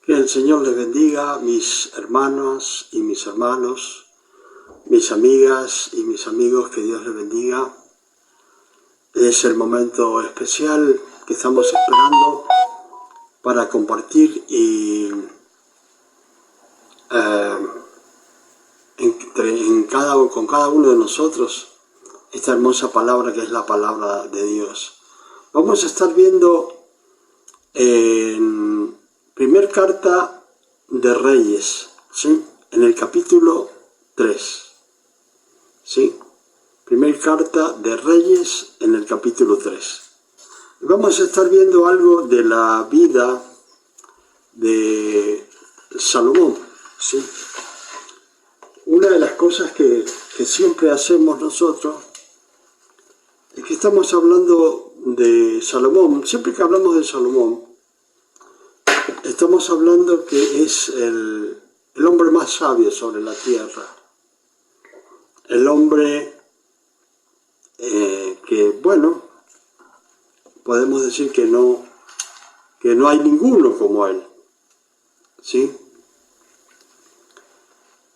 Que el Señor les bendiga, mis hermanas y mis hermanos, mis amigas y mis amigos, que Dios les bendiga. Es el momento especial que estamos esperando para compartir con cada uno de nosotros esta hermosa palabra que es la palabra de Dios. Vamos a estar viendo en primer carta de Reyes, ¿sí? En el capítulo 3, ¿sí? Primer carta de Reyes en el capítulo 3. Vamos a estar viendo algo de la vida de Salomón, ¿sí? Una de las cosas que siempre hacemos nosotros es que estamos hablando de Salomón. Siempre que hablamos de Salomón, estamos hablando que es el hombre más sabio sobre la tierra. El hombre que, bueno, podemos decir que no hay ninguno como él, ¿sí?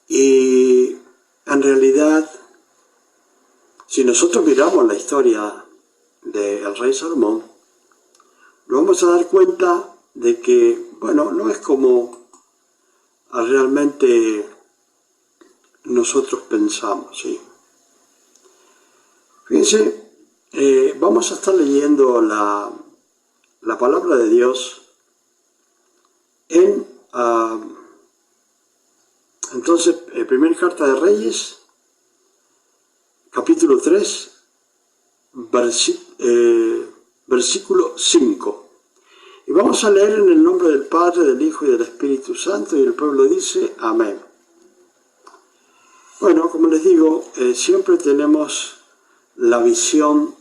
Y en realidad, si nosotros miramos la historia del rey Salomón, nos vamos a dar cuenta de que, bueno, no es como realmente nosotros pensamos, ¿sí? Fíjense, vamos a estar leyendo la palabra de Dios en, entonces, primera carta de Reyes, capítulo 3, versículo 5. Y vamos a leer en el nombre del Padre, del Hijo y del Espíritu Santo, y el pueblo dice, amén. Bueno, como les digo, siempre tenemos la visión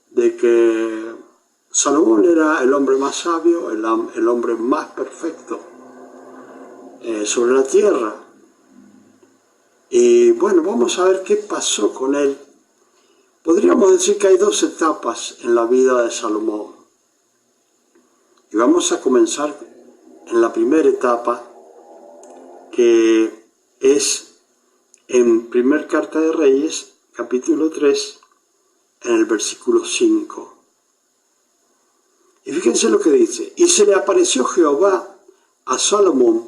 de que Salomón era el hombre más sabio, el hombre más perfecto sobre la tierra. Y bueno, vamos a ver qué pasó con él. Podríamos decir que hay dos etapas en la vida de Salomón. Y vamos a comenzar en la primera etapa, que es en primer carta de Reyes, capítulo 3, en el versículo 5. Y fíjense lo que dice. Y se le apareció Jehová a Salomón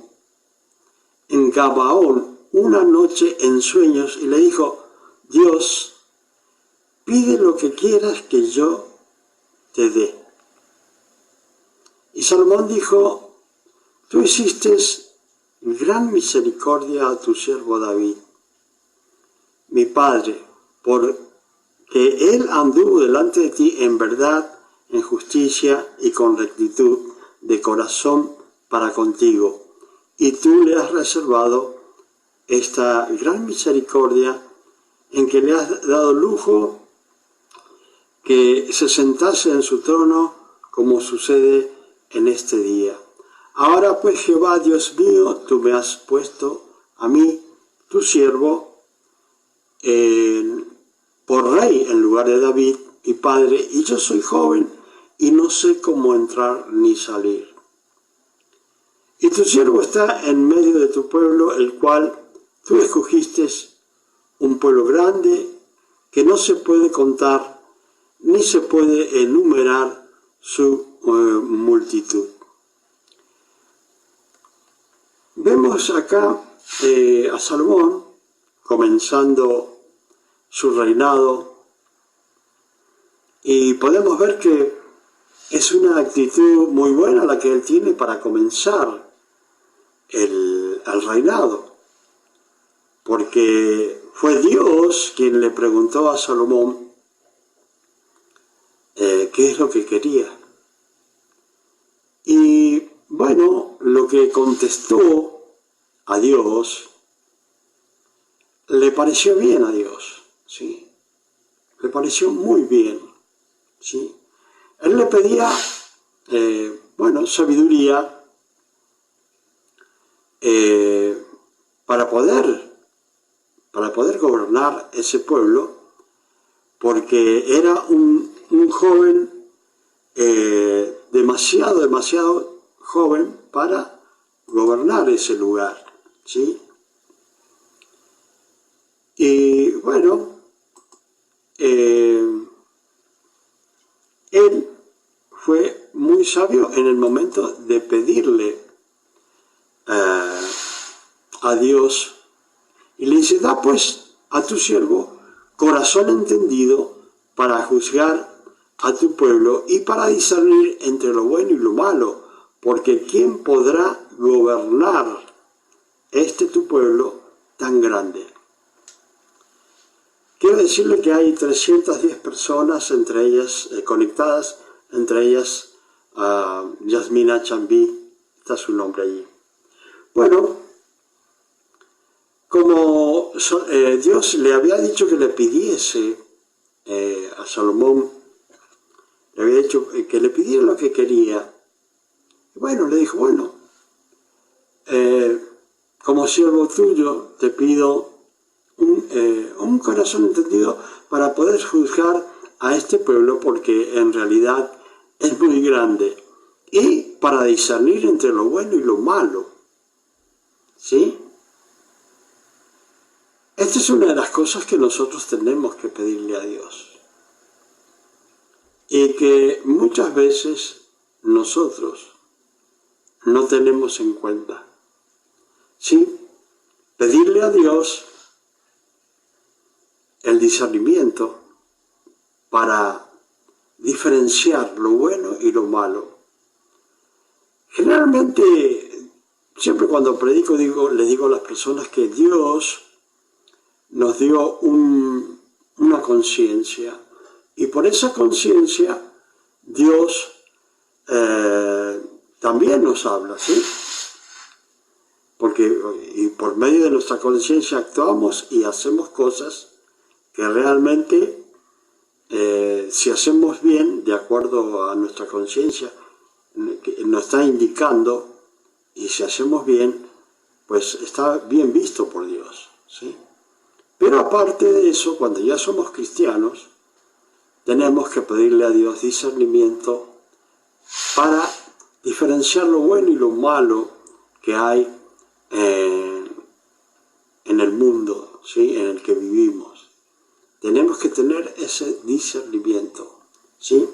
en Gabaón una noche en sueños y le dijo, Dios, pide lo que quieras que yo te dé. Y Salomón dijo, tú hiciste gran misericordia a tu siervo David, mi padre, porque él anduvo delante de ti en verdad, en justicia y con rectitud de corazón para contigo. Y tú le has reservado esta gran misericordia en que le has dado lujo que se sentase en su trono como sucede en este día. Ahora pues, Jehová, Dios mío, tú me has puesto a mí, tu siervo, por rey en lugar de David, mi padre, y yo soy joven y no sé cómo entrar ni salir. Y tu siervo está en medio de tu pueblo, el cual tú escogiste, un pueblo grande que no se puede contar ni se puede enumerar su multitud. Vemos acá a Salomón comenzando su reinado y podemos ver que es una actitud muy buena la que él tiene para comenzar el reinado, porque fue Dios quien le preguntó a Salomón qué es lo que quería. Y bueno, lo que contestó a Dios le pareció bien a Dios, ¿sí? Le pareció muy bien, ¿sí? Él le pedía, sabiduría para poder gobernar ese pueblo, porque era un joven demasiado joven para gobernar ese lugar, ¿sí? Y bueno, él fue muy sabio en el momento de pedirle a Dios, y le dice: da pues a tu siervo corazón entendido para juzgar a tu pueblo y para discernir entre lo bueno y lo malo, porque ¿quién podrá gobernar tu pueblo tan grande? Quiero decirle que hay 310 personas, entre ellas conectadas, entre ellas Yasmina Chambi, está su nombre allí. Bueno, como Dios le había dicho que le pidiese a Salomón, le había dicho que le pidiera lo que quería. Y bueno, le dijo: bueno, como siervo tuyo te pido un corazón entendido para poder juzgar a este pueblo, porque en realidad es muy grande, y para discernir entre lo bueno y lo malo, ¿sí? Esta es una de las cosas que nosotros tenemos que pedirle a Dios, y que muchas veces nosotros no tenemos en cuenta. Sí, pedirle a Dios el discernimiento para diferenciar lo bueno y lo malo. Generalmente, siempre cuando predico les digo a las personas que Dios nos dio una conciencia, y por esa conciencia Dios también nos habla, ¿sí? Porque y por medio de nuestra conciencia actuamos y hacemos cosas que realmente, si hacemos bien, de acuerdo a nuestra conciencia, nos está indicando, y si hacemos bien, pues está bien visto por Dios, ¿sí? Pero aparte de eso, cuando ya somos cristianos, tenemos que pedirle a Dios discernimiento para diferenciar lo bueno y lo malo que hay en el mundo, ¿sí?, en el que vivimos. Tenemos que tener ese discernimiento, ¿sí?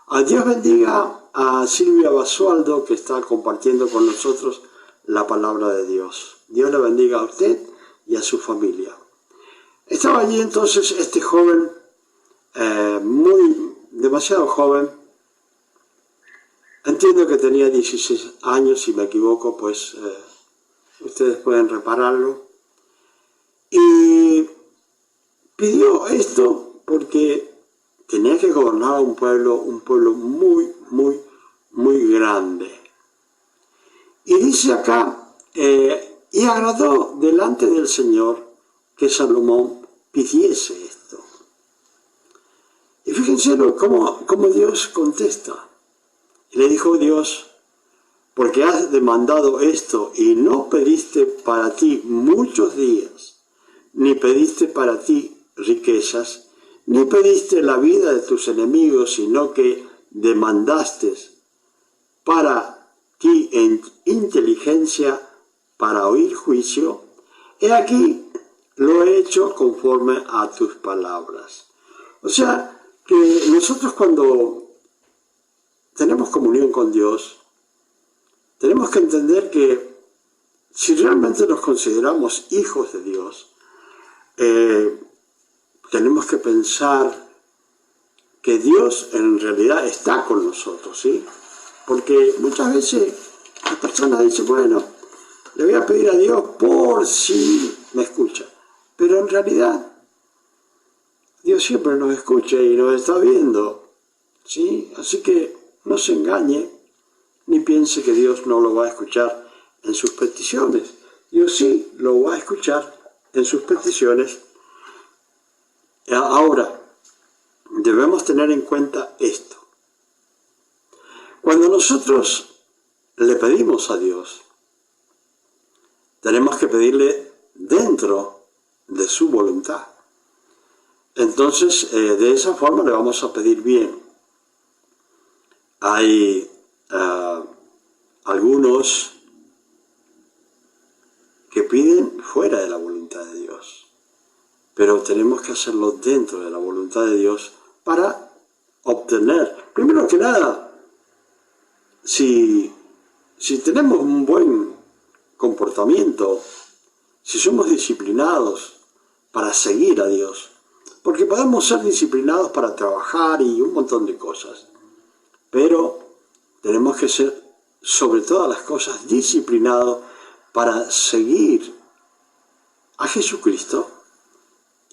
A Dios bendiga a Silvia Basualdo, que está compartiendo con nosotros la palabra de Dios. Dios le bendiga a usted y a su familia. Estaba allí entonces este joven, demasiado joven. Entiendo que tenía 16 años, si me equivoco, pues ustedes pueden repararlo. Y pidió esto porque tenía que gobernar un pueblo muy, muy, muy grande. Y dice acá, y agradó delante del Señor que Salomón pidiese esto. Y fíjense cómo Dios contesta. Y le dijo Dios: porque has demandado esto y no pediste para ti muchos días, ni pediste para ti riquezas, ni pediste la vida de tus enemigos, sino que demandaste para ti inteligencia para oír juicio, he aquí lo he hecho conforme a tus palabras. O sea, que nosotros cuando tenemos comunión con Dios, tenemos que entender que si realmente nos consideramos hijos de Dios, tenemos que pensar que Dios en realidad está con nosotros, ¿sí? Porque muchas veces la persona dice: bueno, le voy a pedir a Dios por si me escucha. Pero en realidad Dios siempre nos escucha y nos está viendo, ¿sí? Así que no se engañe, ni piense que Dios no lo va a escuchar en sus peticiones. Dios sí lo va a escuchar en sus peticiones. Ahora, debemos tener en cuenta esto. Cuando nosotros le pedimos a Dios, tenemos que pedirle dentro de su voluntad. Entonces, de esa forma le vamos a pedir bien. Hay algunos pero tenemos que hacerlo dentro de la voluntad de Dios para obtener, primero que nada, si tenemos un buen comportamiento, si somos disciplinados para seguir a Dios, porque podemos ser disciplinados para trabajar y un montón de cosas, pero tenemos que ser, sobre todas las cosas, disciplinados para seguir a Jesucristo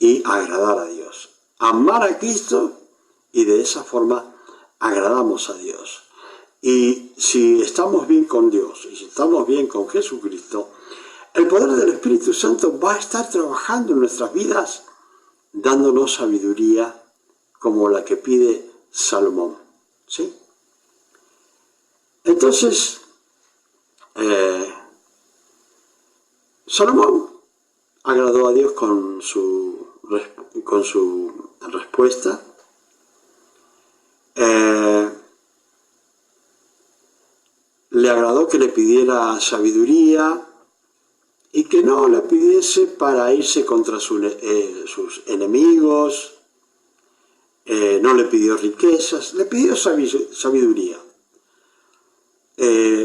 y agradar a Dios. Amar a Cristo y de esa forma agradamos a Dios. Y si estamos bien con Dios y si estamos bien con Jesucristo, el poder del Espíritu Santo va a estar trabajando en nuestras vidas, dándonos sabiduría como la que pide Salomón. ¿Sí? Entonces, Salomón agradó a Dios con su respuesta. Le agradó que le pidiera sabiduría y que no le pidiese para irse contra sus enemigos, no le pidió riquezas, le pidió sabiduría.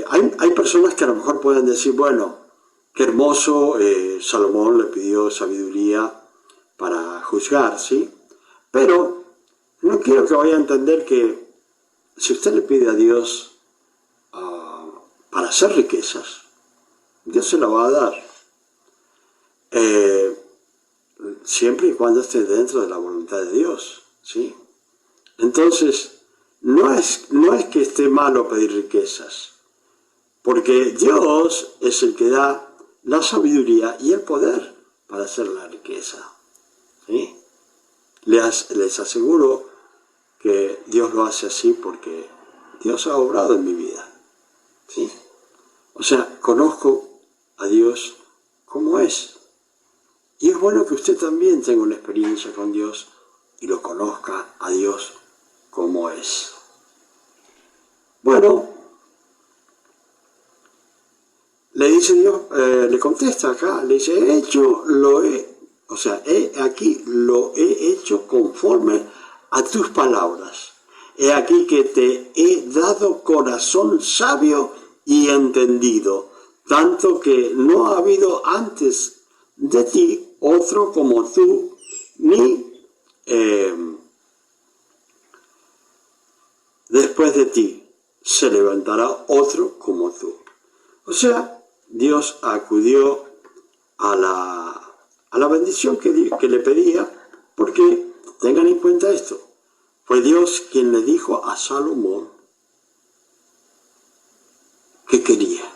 Hay personas que a lo mejor pueden decir, bueno, qué hermoso, Salomón le pidió sabiduría para juzgar, ¿sí? Pero no quiero que vaya a entender que si usted le pide a Dios para hacer riquezas, Dios se la va a dar. Siempre y cuando esté dentro de la voluntad de Dios, ¿sí? Entonces, no es que esté malo pedir riquezas, porque Dios es el que da la sabiduría y el poder para hacer la riqueza, ¿sí? Les aseguro que Dios lo hace así porque Dios ha obrado en mi vida, ¿sí? O sea, conozco a Dios como es. Y es bueno que usted también tenga una experiencia con Dios y lo conozca a Dios como es. Bueno, le dice Dios, le contesta acá, le dice, aquí lo he hecho conforme a tus palabras. He aquí que te he dado corazón sabio y entendido, tanto que no ha habido antes de ti otro como tú, ni después de ti se levantará otro como tú. O sea, Dios acudió a la bendición que le pedía, porque tengan en cuenta esto, fue Dios quien le dijo a Salomón que quería.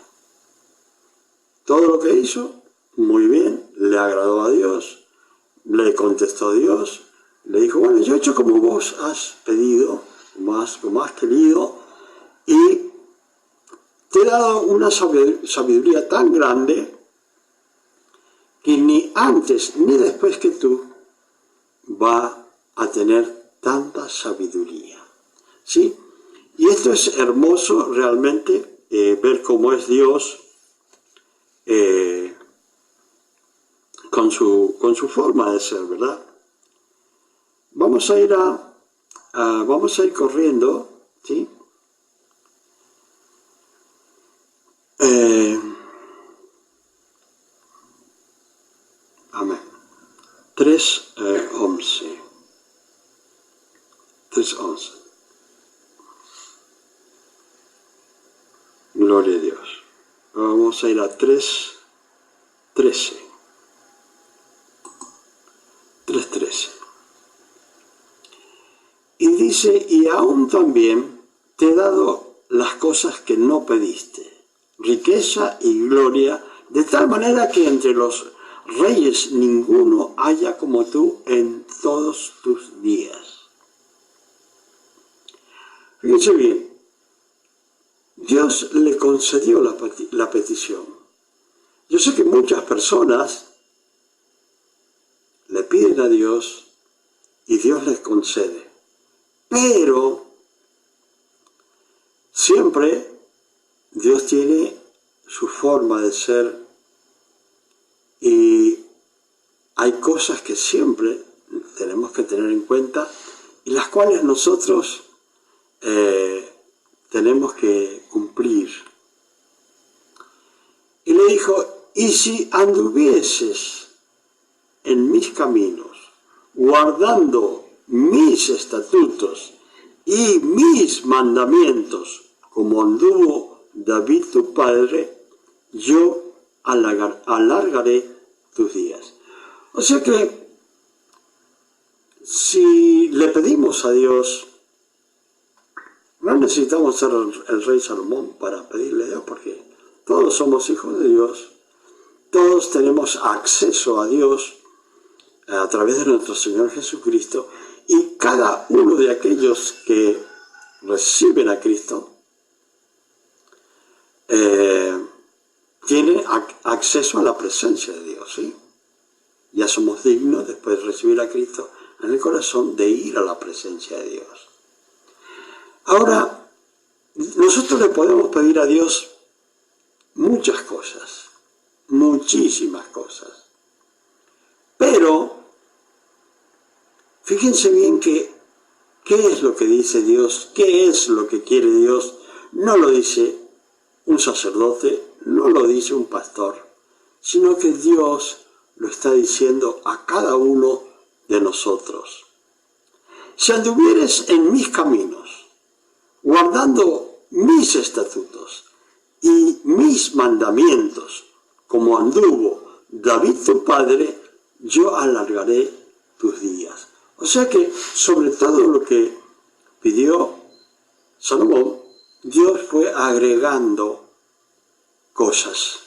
Todo lo que hizo, muy bien, le agradó a Dios, le contestó a Dios, le dijo, bueno, yo he hecho como vos has pedido, como has querido, y te he dado una sabiduría tan grande que ni antes ni después que tú va a tener tanta sabiduría, ¿sí? Y esto es hermoso realmente, ver cómo es Dios con su forma de ser, ¿verdad? Vamos a ir corriendo, ¿sí? Amén. 3:11. 3:11. Gloria a Dios. Vamos a ir a 3:13. 3:13. Y dice, y aún también te he dado las cosas que no pediste, riqueza y gloria, de tal manera que entre los reyes ninguno haya como tú en todos tus días. Fíjense bien, Dios le concedió la petición. Yo sé que muchas personas le piden a Dios y Dios les concede, pero siempre Dios tiene su forma de ser y hay cosas cosas que siempre tenemos que tener en cuenta y las cuales nosotros tenemos que cumplir. Y le dijo, y si anduvieses en mis caminos, guardando mis estatutos y mis mandamientos, como anduvo David tu padre, yo alargaré tus días. O sea que si le pedimos a Dios, no necesitamos ser el rey Salomón para pedirle a Dios, porque todos somos hijos de Dios, todos tenemos acceso a Dios a través de nuestro Señor Jesucristo, y cada uno de aquellos que reciben a Cristo tiene acceso a la presencia de Dios, ¿sí? Ya somos dignos, después de recibir a Cristo en el corazón, de ir a la presencia de Dios. Ahora, nosotros le podemos pedir a Dios muchas cosas, muchísimas cosas, pero fíjense bien que qué es lo que dice Dios, qué es lo que quiere Dios. No lo dice un sacerdote, no lo dice un pastor, sino que Dios lo está diciendo a cada uno de nosotros. Si anduvieres en mis caminos, guardando mis estatutos y mis mandamientos, como anduvo David tu padre, yo alargaré tus días. O sea que sobre todo lo que pidió Salomón, Dios fue agregando cosas.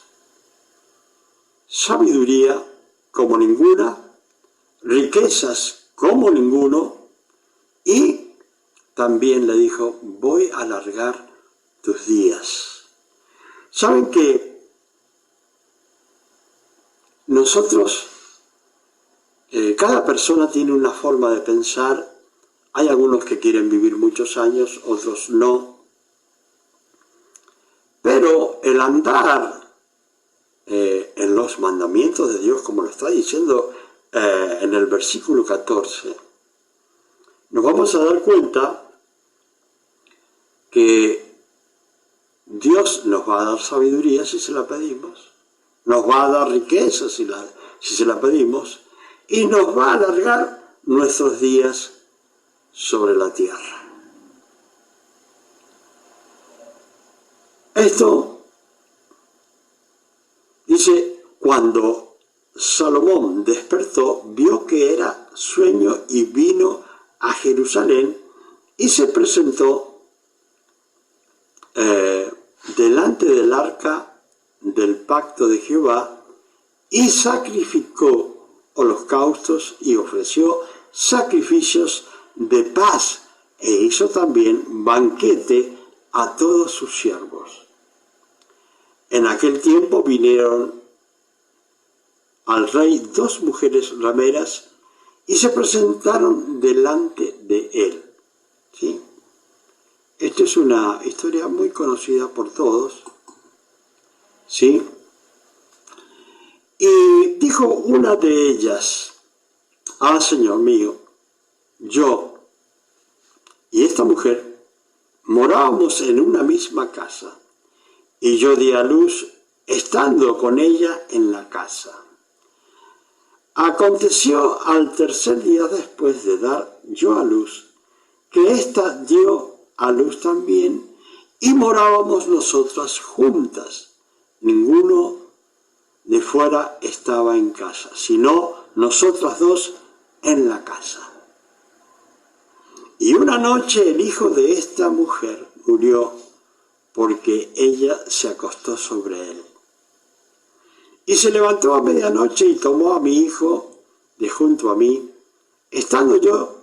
Sabiduría como ninguna, riquezas como ninguno, y también le dijo, voy a alargar tus días. ¿Saben que nosotros, cada persona tiene una forma de pensar? Hay algunos que quieren vivir muchos años, otros no. Pero el andar en los mandamientos de Dios, como lo está diciendo en el versículo 14, nos vamos a dar cuenta que Dios nos va a dar sabiduría si se la pedimos, nos va a dar riqueza si se la pedimos, y nos va a alargar nuestros días sobre la tierra. Esto dice, cuando Salomón despertó, vio que era sueño y vino a Jerusalén y se presentó delante del arca del pacto de Jehová y sacrificó holocaustos y ofreció sacrificios de paz e hizo también banquete a todos sus siervos. En aquel tiempo vinieron al rey dos mujeres rameras y se presentaron delante de él. ¿Sí? Esta es una historia muy conocida por todos. ¿Sí? Y dijo una de ellas, ah, Señor mío, yo y esta mujer morábamos en una misma casa, y yo di a luz estando con ella en la casa. Aconteció al tercer día después de dar yo a luz, que ésta dio a luz también, y morábamos nosotras juntas. Ninguno de fuera estaba en casa, sino nosotras dos en la casa. Y una noche el hijo de esta mujer murió porque ella se acostó sobre él. Y se levantó a medianoche y tomó a mi hijo de junto a mí, estando yo,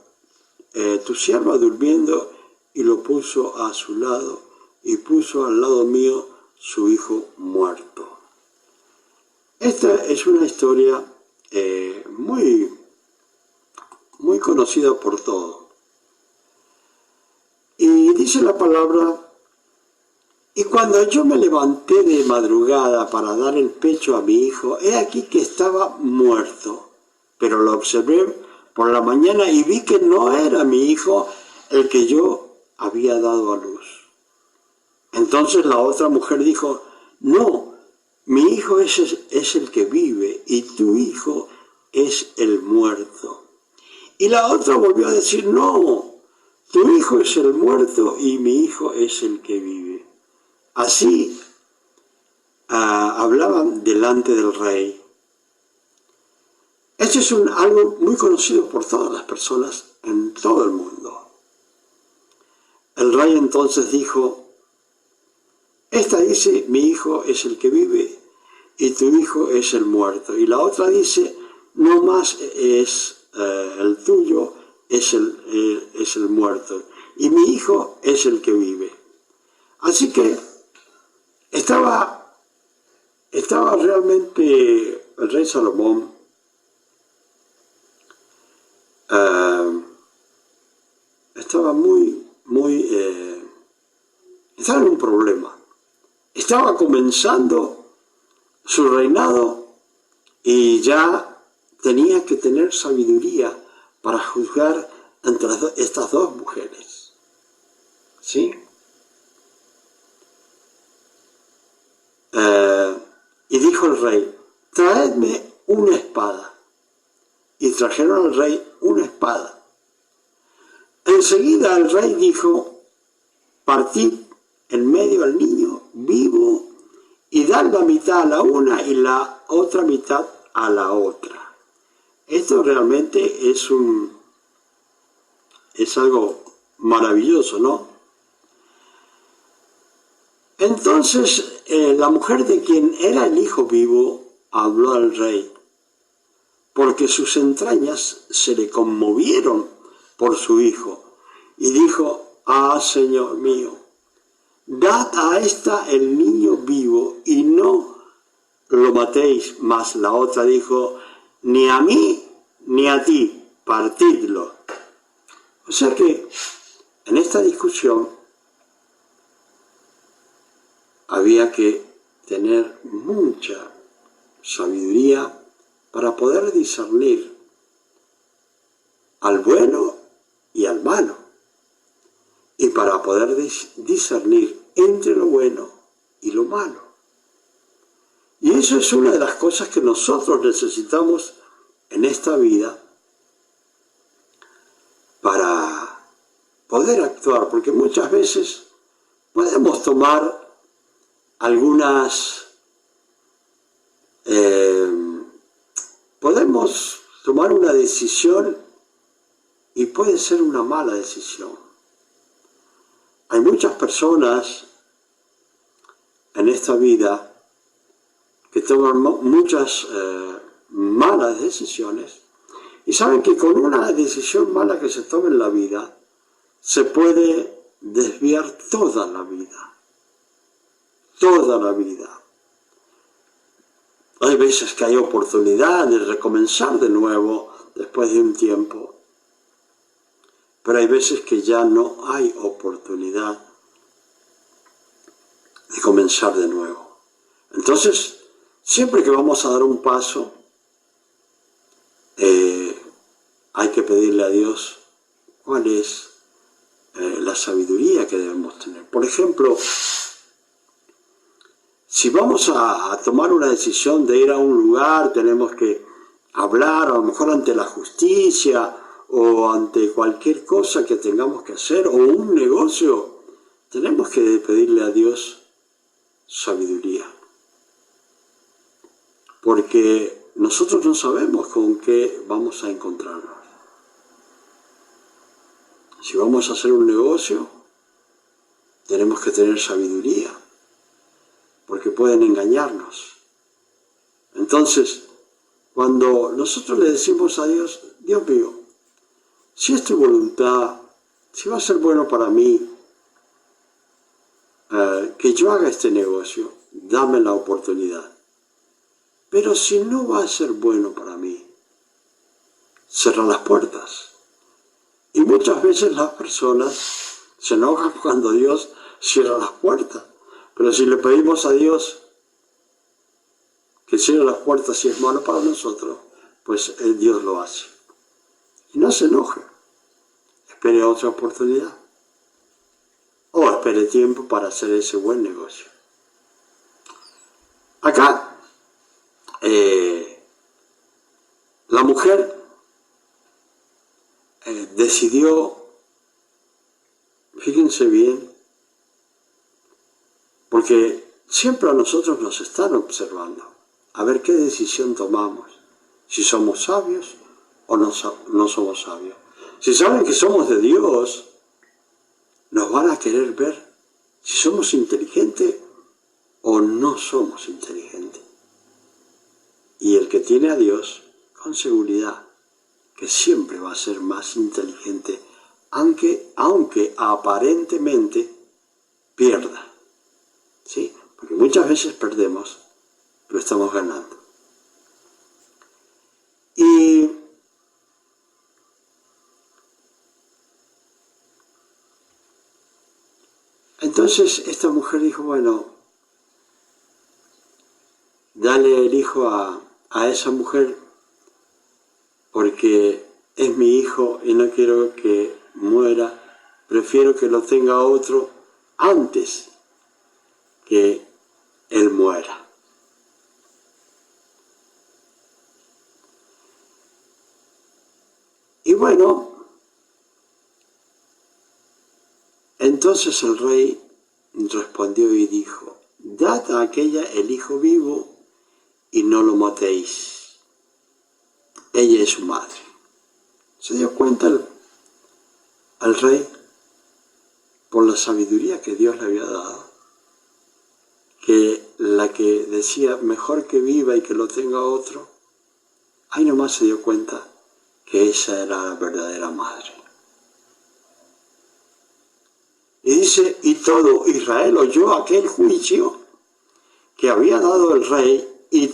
tu sierva, durmiendo, y lo puso a su lado, y puso al lado mío su hijo muerto. Esta es una historia muy conocida por todos. Y dice la palabra, y cuando yo me levanté de madrugada para dar el pecho a mi hijo, he aquí que estaba muerto. pero lo observé por la mañana y vi que no era mi hijo el que yo había dado a luz. Entonces la otra mujer dijo, no, mi hijo es el que vive y tu hijo es el muerto. Y la otra volvió a decir, no, tu hijo es el muerto y mi hijo es el que vive. Así hablaban delante del rey. Esto es algo muy conocido por todas las personas en todo el mundo. El rey entonces dijo, esta dice, mi hijo es el que vive y tu hijo es el muerto. Y la otra dice, no más es el tuyo, es el muerto. Y mi hijo es el que vive. Así que estaba realmente el rey Salomón estaba estaba en un problema. Estaba comenzando su reinado y ya tenía que tener sabiduría para juzgar entre estas dos mujeres. ¿Sí? Y dijo el rey, traedme una espada. Y trajeron al rey una espada. Enseguida el rey dijo, partid en medio al niño vivo y dad la mitad a la una y la otra mitad a la otra. Esto realmente es algo maravilloso, ¿no? Entonces la mujer de quien era el hijo vivo habló al rey, porque sus entrañas se le conmovieron por su hijo, y dijo, Señor mío, dad a esta el niño vivo y no lo matéis. Mas la otra dijo, ni a mí ni a ti, partidlo. O sea que en esta discusión había que tener mucha sabiduría para poder discernir al bueno y al malo, y para poder discernir entre lo bueno y lo malo. Y eso es una de las cosas que nosotros necesitamos en esta vida para poder actuar, porque muchas veces podemos tomar podemos tomar una decisión y puede ser una mala decisión. Hay muchas personas en esta vida que toman muchas malas decisiones y saben que con una decisión mala que se tome en la vida se puede desviar toda la vida. Toda la vida. Hay veces que hay oportunidad de recomenzar de nuevo después de un tiempo, pero hay veces que ya no hay oportunidad de comenzar de nuevo. Entonces, siempre que vamos a dar un paso, hay que pedirle a Dios cuál es la sabiduría que debemos tener. Por ejemplo, si vamos a tomar una decisión de ir a un lugar, tenemos que hablar a lo mejor ante la justicia o ante cualquier cosa que tengamos que hacer, o un negocio, tenemos que pedirle a Dios sabiduría. Porque nosotros no sabemos con qué vamos a encontrarnos. Si vamos a hacer un negocio, tenemos que tener sabiduría, porque pueden engañarnos. Entonces, cuando nosotros le decimos a Dios, Dios mío, si es tu voluntad, si va a ser bueno para mí, que yo haga este negocio, dame la oportunidad. Pero si no va a ser bueno para mí, cierra las puertas. Y muchas veces las personas se enojan cuando Dios cierra las puertas. Pero si le pedimos a Dios que cierre las puertas si es malo para nosotros, pues Dios lo hace. Y no se enoje, espere otra oportunidad. O espere tiempo para hacer ese buen negocio. Acá, la mujer decidió, fíjense bien, porque siempre a nosotros nos están observando, a ver qué decisión tomamos, si somos sabios o no somos sabios. Si saben que somos de Dios, nos van a querer ver si somos inteligentes o no somos inteligentes. Y el que tiene a Dios, con seguridad, que siempre va a ser más inteligente, aunque aparentemente pierda. ¿Sí? Porque muchas veces perdemos, pero estamos ganando. Y entonces esta mujer dijo, bueno, dale el hijo a esa mujer porque es mi hijo y no quiero que muera, prefiero que lo tenga otro antes que él muera. Y bueno, entonces el rey respondió y dijo, dad a aquella el hijo vivo y no lo matéis. Ella es su madre. Se dio cuenta al rey, por la sabiduría que Dios le había dado, que la que decía mejor que viva y que lo tenga otro, ahí nomás se dio cuenta que esa era la verdadera madre. Y dice, y todo Israel oyó aquel juicio que había dado el rey y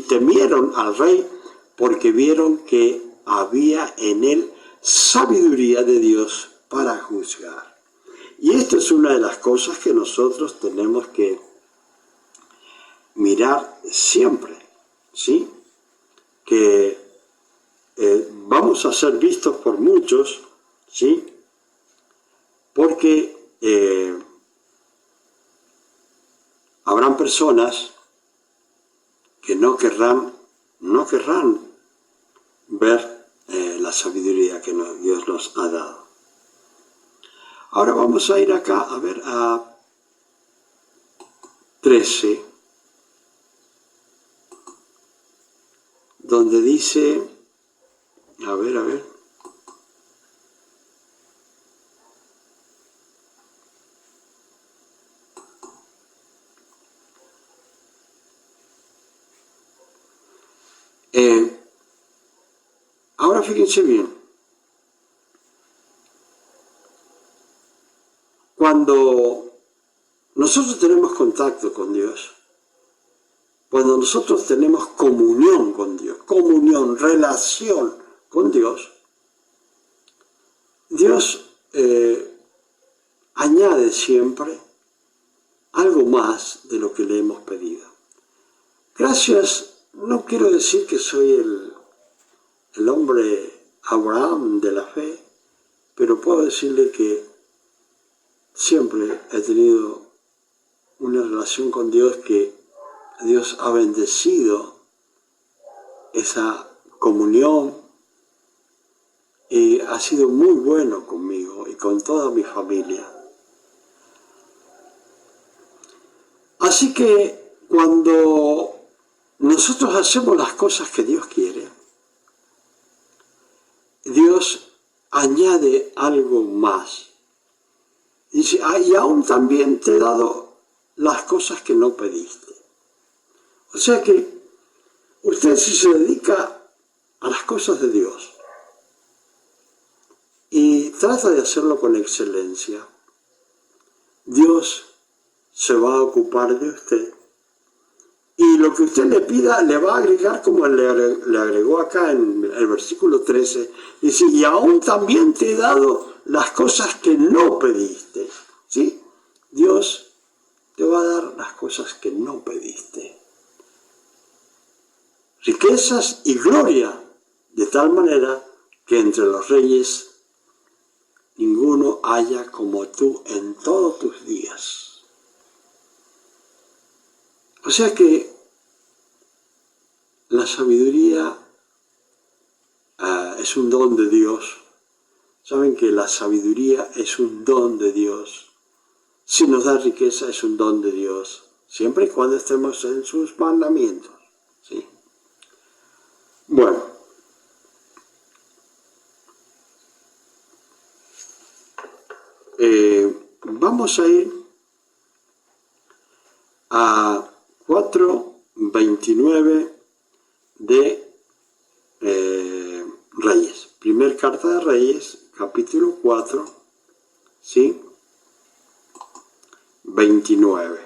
temieron al rey porque vieron que había en él sabiduría de Dios para juzgar. Y esto es una de las cosas que nosotros tenemos que mirar siempre, ¿sí? Que vamos a ser vistos por muchos, ¿sí? Porque habrán personas que no querrán ver la sabiduría que Dios nos ha dado. Ahora vamos a ir acá a ver a 13, donde dice, a ver, ahora fíjense bien, cuando nosotros tenemos contacto con Dios, cuando nosotros tenemos comunión con Dios, relación con Dios, Dios añade siempre algo más de lo que le hemos pedido. Gracias, no quiero decir que soy el hombre Abraham de la fe, pero puedo decirle que siempre he tenido una relación con Dios que Dios ha bendecido esa comunión y ha sido muy bueno conmigo y con toda mi familia. Así que cuando nosotros hacemos las cosas que Dios quiere, Dios añade algo más. Dice, y aún también te he dado las cosas que no pediste. O sea que usted, si se dedica a las cosas de Dios y trata de hacerlo con excelencia, Dios se va a ocupar de usted. Y lo que usted le pida le va a agregar, como le agregó acá en el versículo 13, dice, y aún también te he dado las cosas que no pediste. ¿Sí? Dios te va a dar las cosas que no pediste. riquezas y gloria, de tal manera que entre los reyes ninguno haya como tú en todos tus días. O sea que la sabiduría es un don de Dios. Saben que la sabiduría es un don de Dios. Si nos da riqueza es un don de Dios, siempre y cuando estemos en sus mandamientos. ¿Sí? Bueno, vamos a ir a 4:29 de Reyes. Primer carta de Reyes, capítulo 4, ¿sí? 29.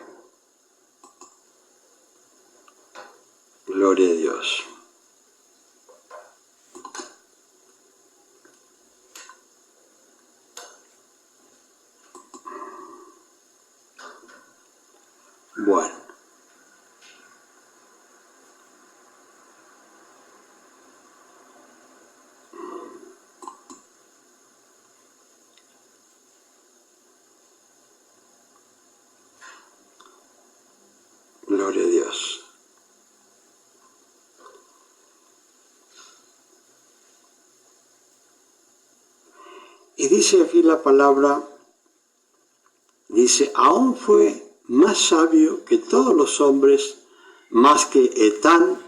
Gloria a Dios. Bueno. Gloria a Dios. Y dice aquí la palabra, dice, aún fue más sabio que todos los hombres, más que Etán,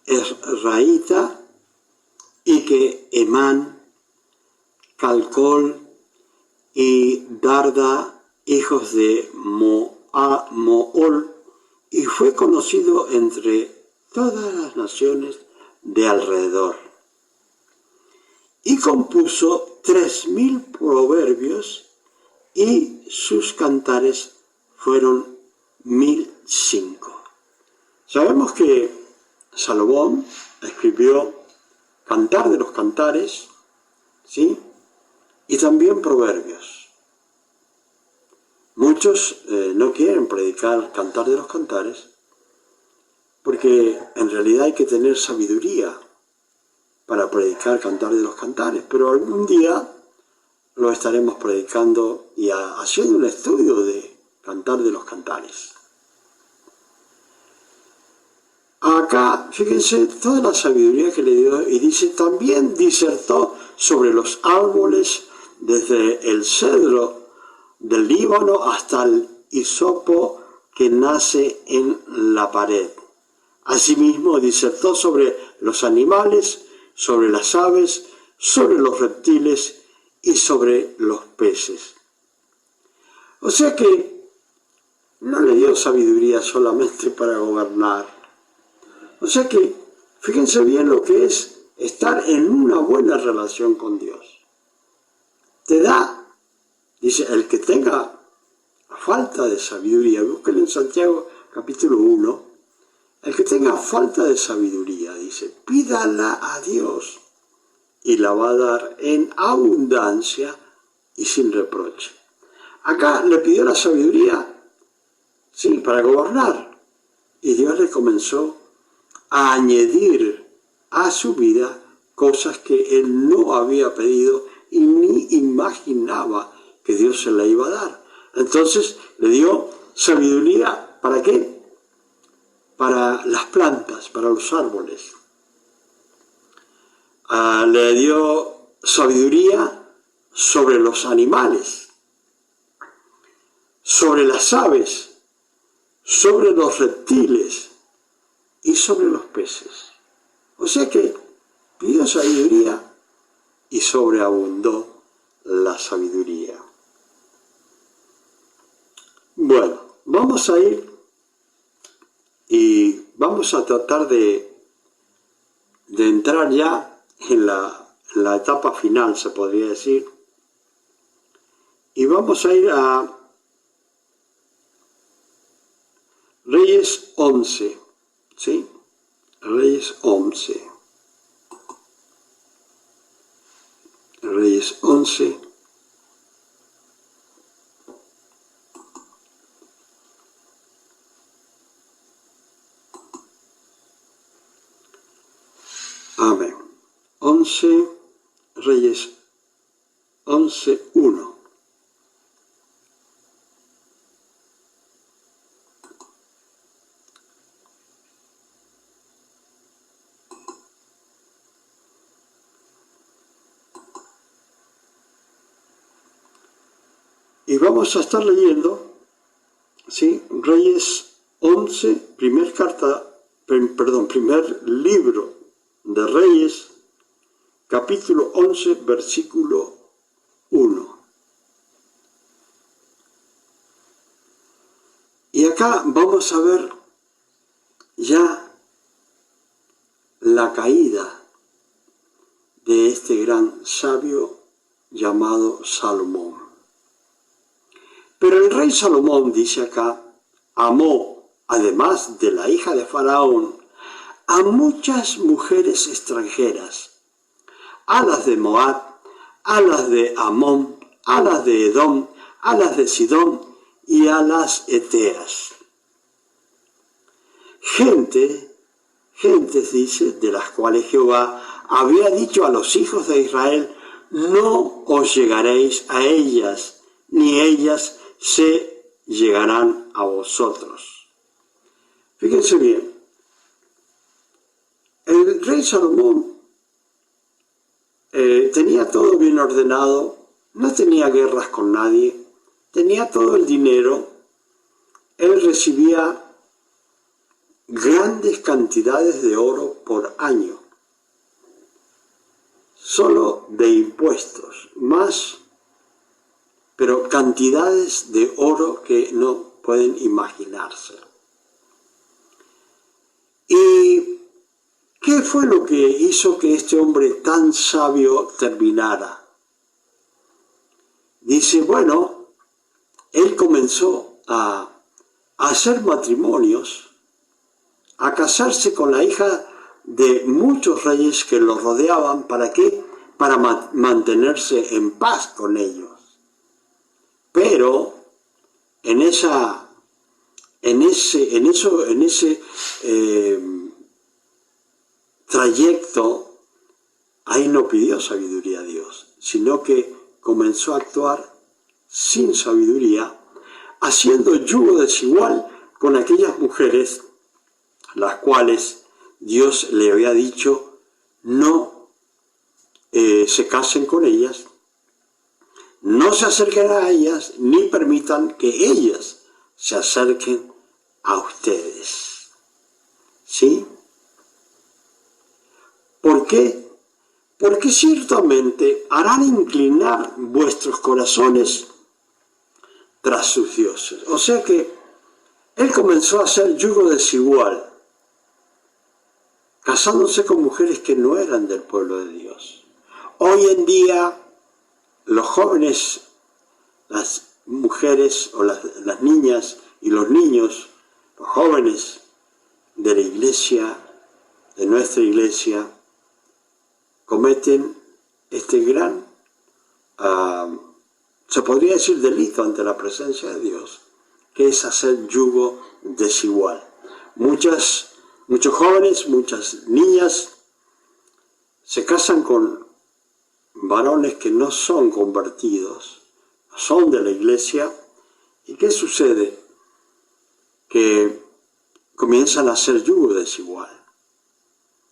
Esraíta, y que Emán, Calcol y Darda, hijos de Mool, y fue conocido entre todas las naciones de alrededor. Y compuso 3000 proverbios, y sus cantares fueron 1005. Sabemos que Salomón escribió Cantar de los Cantares, ¿sí? Y también Proverbios. Muchos no quieren predicar Cantar de los Cantares porque en realidad hay que tener sabiduría para predicar Cantar de los Cantares, pero algún día lo estaremos predicando y haciendo un estudio de Cantar de los Cantares. Acá, fíjense, toda la sabiduría que le dio, y dice, también disertó sobre los árboles, desde el cedro del Líbano hasta el hisopo que nace en la pared. Asimismo, disertó sobre los animales, sobre las aves, sobre los reptiles y sobre los peces. O sea que no le dio sabiduría solamente para gobernar. O sea que, fíjense bien lo que es estar en una buena relación con Dios. Te da, dice, el que tenga falta de sabiduría, búsquenlo en Santiago capítulo 1, el que tenga falta de sabiduría, dice, pídala a Dios y la va a dar en abundancia y sin reproche. Acá le pidió la sabiduría, sí, para gobernar, y Dios le comenzó a añadir a su vida cosas que él no había pedido y ni imaginaba que Dios se la iba a dar. Entonces le dio sabiduría, ¿para qué? Para las plantas, para los árboles. Le dio sabiduría sobre los animales, sobre las aves, sobre los reptiles y sobre los peces. O sea que pidió sabiduría y sobreabundó la sabiduría. Bueno, vamos a ir y vamos a tratar de entrar ya en la etapa final, se podría decir. Y vamos a ir a Reyes 11, ¿sí? Reyes 11. Reyes 11. Amén. 11 Reyes 11:1. Y vamos a estar leyendo, ¿sí? Reyes 11, primer libro de Reyes, capítulo 11, versículo 1. Y acá vamos a ver ya la caída de este gran sabio llamado Salomón. Pero el rey Salomón, dice acá, amó, además de la hija de Faraón, a muchas mujeres extranjeras, a las de Moab, a las de Amón, a las de Edom, a las de Sidón y a las Eteas. Gentes, dice, de las cuales Jehová había dicho a los hijos de Israel, no os llegaréis a ellas, ni ellas se llegarán a vosotros. Fíjense bien, el rey Salomón tenía todo bien ordenado, no tenía guerras con nadie, tenía todo el dinero, él recibía grandes cantidades de oro por año, solo de impuestos, más, pero cantidades de oro que no pueden imaginarse. ¿Y qué fue lo que hizo que este hombre tan sabio terminara? Dice, bueno, él comenzó a hacer matrimonios, a casarse con la hija de muchos reyes que lo rodeaban. ¿Para qué? Para mantenerse en paz con ellos. Pero en ese trayecto, ahí no pidió sabiduría a Dios, sino que comenzó a actuar sin sabiduría, haciendo yugo desigual con aquellas mujeres las cuales Dios le había dicho no se casen con ellas, no se acerquen a ellas, ni permitan que ellas se acerquen a ustedes. ¿Sí? ¿Por qué? Porque ciertamente harán inclinar vuestros corazones tras sus dioses. O sea que él comenzó a hacer yugo desigual, casándose con mujeres que no eran del pueblo de Dios. Hoy en día, los jóvenes, las mujeres o las niñas y los niños, los jóvenes de la iglesia, de nuestra iglesia, cometen este gran, se podría decir, delito ante la presencia de Dios, que es hacer yugo desigual. Muchos jóvenes, muchas niñas se casan con varones que no son convertidos, son de la iglesia. ¿Y qué sucede? Que comienzan a hacer yugo desigual.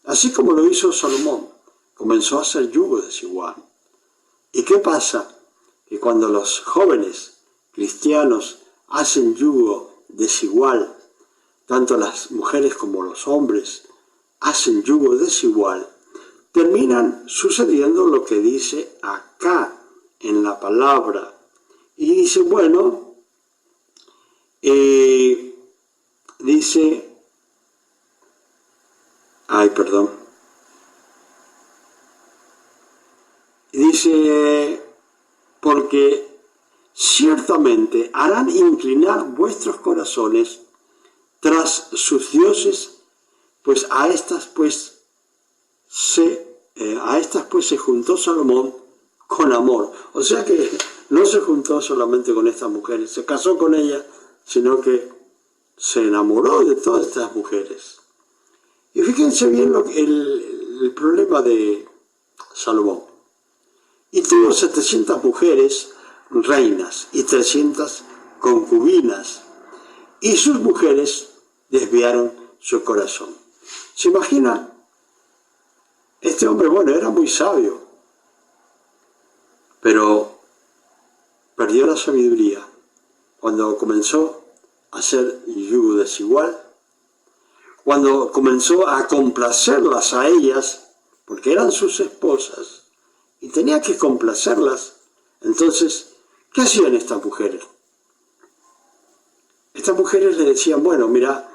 Así como lo hizo Salomón, comenzó a hacer yugo desigual. ¿Y qué pasa? Que cuando los jóvenes cristianos hacen yugo desigual, tanto las mujeres como los hombres hacen yugo desigual, terminan sucediendo lo que dice acá en la palabra. Y dice, bueno, dice, dice, porque ciertamente harán inclinar vuestros corazones tras sus dioses, pues a estas pues se juntó Salomón con amor. O sea que no se juntó solamente con estas mujeres, se casó con ellas, sino que se enamoró de todas estas mujeres. Y fíjense bien el problema de Salomón. Y tuvo 700 mujeres reinas y 300 concubinas, y sus mujeres desviaron su corazón. ¿Se imaginan? Este hombre, bueno, era muy sabio, pero perdió la sabiduría cuando comenzó a hacer yugo desigual, cuando comenzó a complacerlas a ellas, porque eran sus esposas, y tenía que complacerlas. Entonces, ¿qué hacían estas mujeres? Estas mujeres le decían, bueno, mira,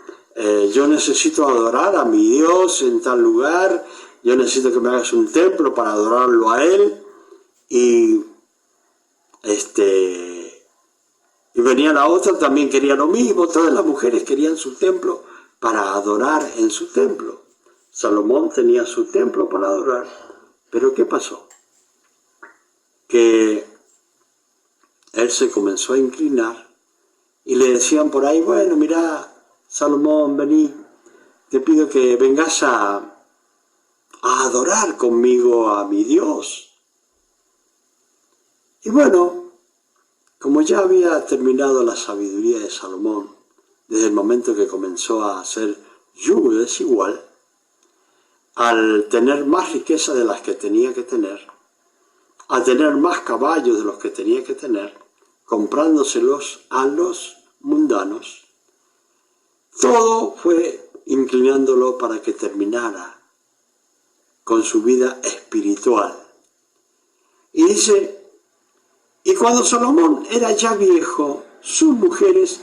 yo necesito adorar a mi Dios en tal lugar, yo necesito que me hagas un templo para adorarlo a Él, y venía la otra, también quería lo mismo, todas las mujeres querían su templo para adorar en su templo. Salomón tenía su templo para adorar, pero ¿qué pasó? Que él se comenzó a inclinar y le decían por ahí, bueno, mira, Salomón, vení, te pido que vengas a adorar conmigo a mi Dios. Y bueno, como ya había terminado la sabiduría de Salomón, desde el momento que comenzó a hacer yugo desigual, al tener más riqueza de las que tenía que tener, a tener más caballos de los que tenía que tener, comprándoselos a los mundanos, todo fue inclinándolo para que terminara con su vida espiritual. Y dice, y cuando Salomón era ya viejo, sus mujeres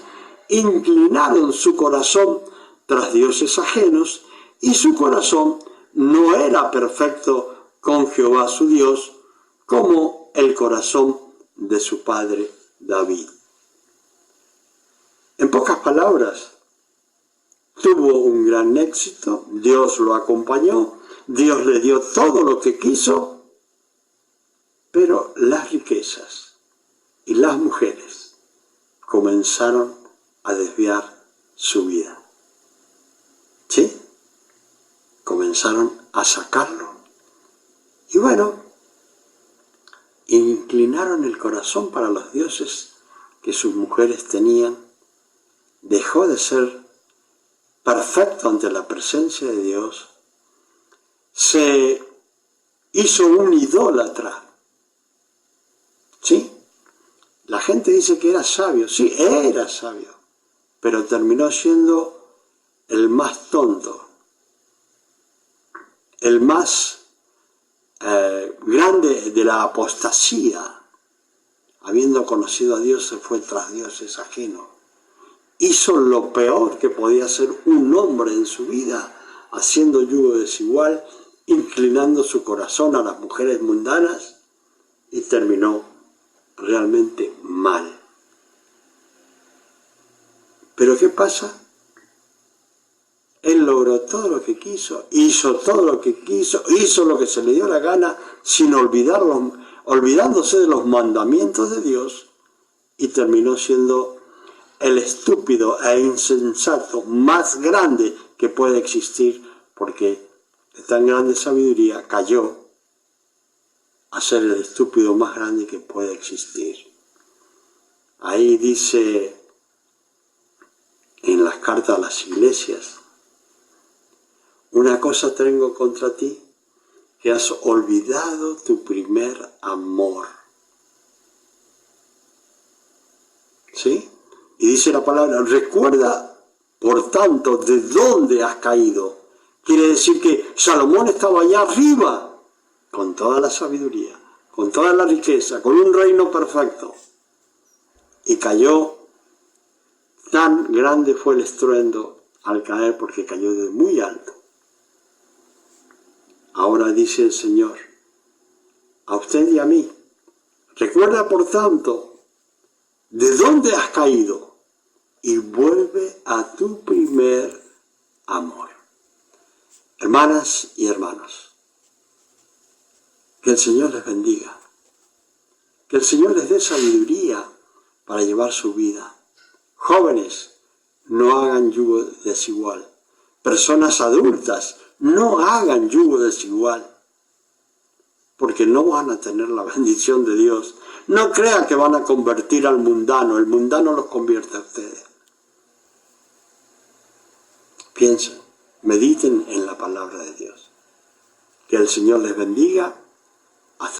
inclinaron su corazón tras dioses ajenos, y su corazón no era perfecto con Jehová su Dios, como el corazón de su padre David. En pocas palabras, tuvo un gran éxito, Dios lo acompañó, Dios le dio todo lo que quiso, pero las riquezas y las mujeres comenzaron a desviar su vida. ¿Sí? Comenzaron a sacarlo. Y bueno, inclinaron el corazón para los dioses que sus mujeres tenían. Dejó de ser perfecto ante la presencia de Dios. Se hizo un idólatra. ¿Sí? La gente dice que era sabio. Sí, era sabio. Pero terminó siendo el más tonto, el más grande de la apostasía. Habiendo conocido a Dios, se fue tras dioses ajenos. Hizo lo peor que podía hacer un hombre en su vida, haciendo yugo desigual, inclinando su corazón a las mujeres mundanas, y terminó realmente mal. Pero ¿qué pasa? Él logró todo lo que quiso, hizo todo lo que quiso, hizo lo que se le dio la gana, sin olvidándose de los mandamientos de Dios, y terminó siendo el estúpido e insensato más grande que puede existir, porque de tan grande sabiduría cayó a ser el estúpido más grande que puede existir. Ahí dice en las cartas a las iglesias, una cosa tengo contra ti, que has olvidado tu primer amor. ¿Sí? Y dice la palabra, recuerda, por tanto, de dónde has caído. Quiere decir que Salomón estaba allá arriba, con toda la sabiduría, con toda la riqueza, con un reino perfecto. Y cayó, tan grande fue el estruendo al caer, porque cayó de muy alto. Ahora dice el Señor, a usted y a mí, recuerda por tanto, ¿de dónde has caído? Y vuelve a tu primer amor. Hermanas y hermanos, que el Señor les bendiga, que el Señor les dé sabiduría para llevar su vida. Jóvenes, no hagan yugo desigual. Personas adultas, No hagan yugo desigual, porque no van a tener la bendición de Dios. No crean que van a convertir al mundano, el mundano los convierte a ustedes. Piensen, mediten en la palabra de Dios. Que el Señor les bendiga